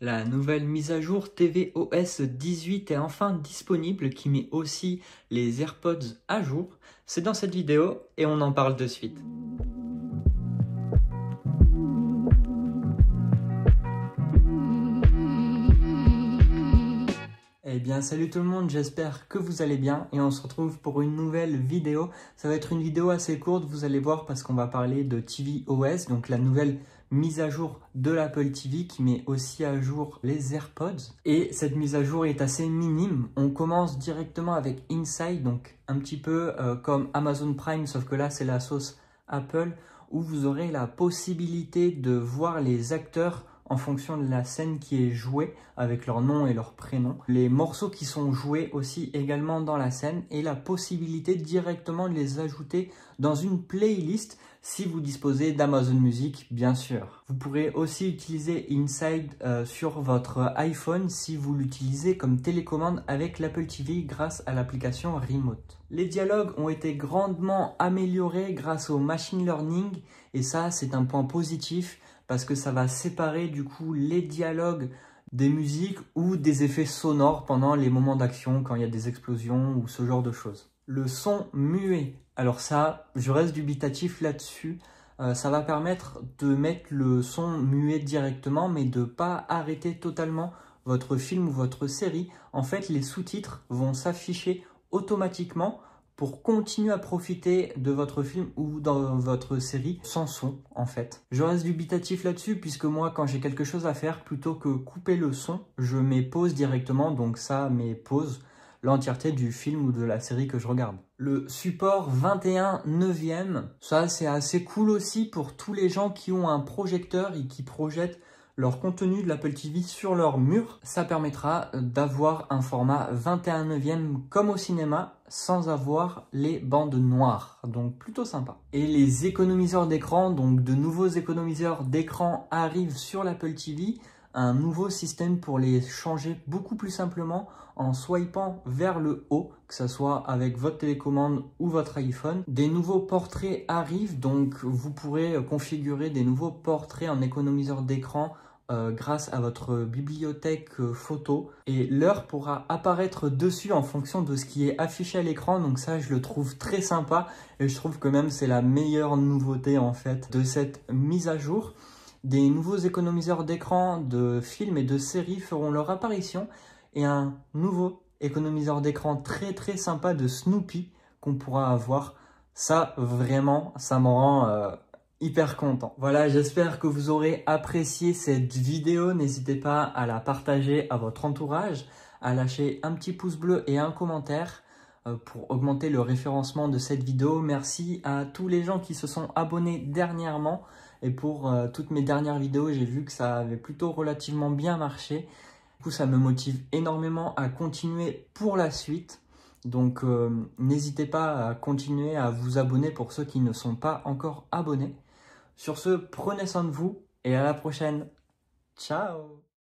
La nouvelle mise à jour tvOS 18 est enfin disponible, qui met aussi les AirPods à jour. C'est dans cette vidéo et on en parle de suite. Eh bien salut tout le monde, j'espère que vous allez bien et on se retrouve pour une nouvelle vidéo. Ça va être une vidéo assez courte, vous allez voir, parce qu'on va parler de tvOS, donc la nouvelle mise à jour de l'Apple TV qui met aussi à jour les AirPods. Et cette mise à jour est assez minime. On commence directement avec Inside, donc un petit peu comme Amazon Prime, sauf que là c'est la sauce Apple, où vous aurez la possibilité de voir les acteurs en fonction de la scène qui est jouée, avec leur nom et leur prénom. Les morceaux qui sont joués aussi également dans la scène et la possibilité directement de les ajouter dans une playlist si vous disposez d'Amazon Music, bien sûr. Vous pourrez aussi utiliser Inside sur votre iPhone si vous l'utilisez comme télécommande avec l'Apple TV grâce à l'application Remote. Les dialogues ont été grandement améliorés grâce au machine learning et ça, c'est un point positif, parce que ça va séparer du coup les dialogues des musiques ou des effets sonores pendant les moments d'action, quand il y a des explosions ou ce genre de choses. Le son muet, alors ça, je reste dubitatif là-dessus. Ça va permettre de mettre le son muet directement, mais de ne pas arrêter totalement votre film ou votre série. En fait, les sous-titres vont s'afficher automatiquement pour continuer à profiter de votre film ou dans votre série sans son, en fait. Je reste dubitatif là-dessus, puisque moi, quand j'ai quelque chose à faire, plutôt que couper le son, je mets pause directement, donc ça met pause l'entièreté du film ou de la série que je regarde. Le support 21/9e, ça c'est assez cool aussi pour tous les gens qui ont un projecteur et qui projettent leur contenu de l'Apple TV sur leur mur. Ça permettra d'avoir un format 21/9e comme au cinéma sans avoir les bandes noires, donc plutôt sympa. Et les économiseurs d'écran, donc de nouveaux économiseurs d'écran arrivent sur l'Apple TV, un nouveau système pour les changer beaucoup plus simplement en swipant vers le haut, que ce soit avec votre télécommande ou votre iPhone. Des nouveaux portraits arrivent, donc vous pourrez configurer des nouveaux portraits en économiseur d'écran grâce à votre bibliothèque photo, et l'heure pourra apparaître dessus en fonction de ce qui est affiché à l'écran. Donc ça, je le trouve très sympa et je trouve que même c'est la meilleure nouveauté en fait de cette mise à jour. Des nouveaux économiseurs d'écran de films et de séries feront leur apparition, et un nouveau économiseur d'écran très sympa de Snoopy qu'on pourra avoir. Ça, vraiment, ça me rend hyper content. Voilà, j'espère que vous aurez apprécié cette vidéo. N'hésitez pas à la partager à votre entourage, à lâcher un petit pouce bleu et un commentaire pour augmenter le référencement de cette vidéo. Merci à tous les gens qui se sont abonnés dernièrement. Et pour toutes mes dernières vidéos, j'ai vu que ça avait plutôt relativement bien marché. Du coup, ça me motive énormément à continuer pour la suite. Donc, n'hésitez pas à continuer à vous abonner pour ceux qui ne sont pas encore abonnés. Sur ce, prenez soin de vous et à la prochaine. Ciao!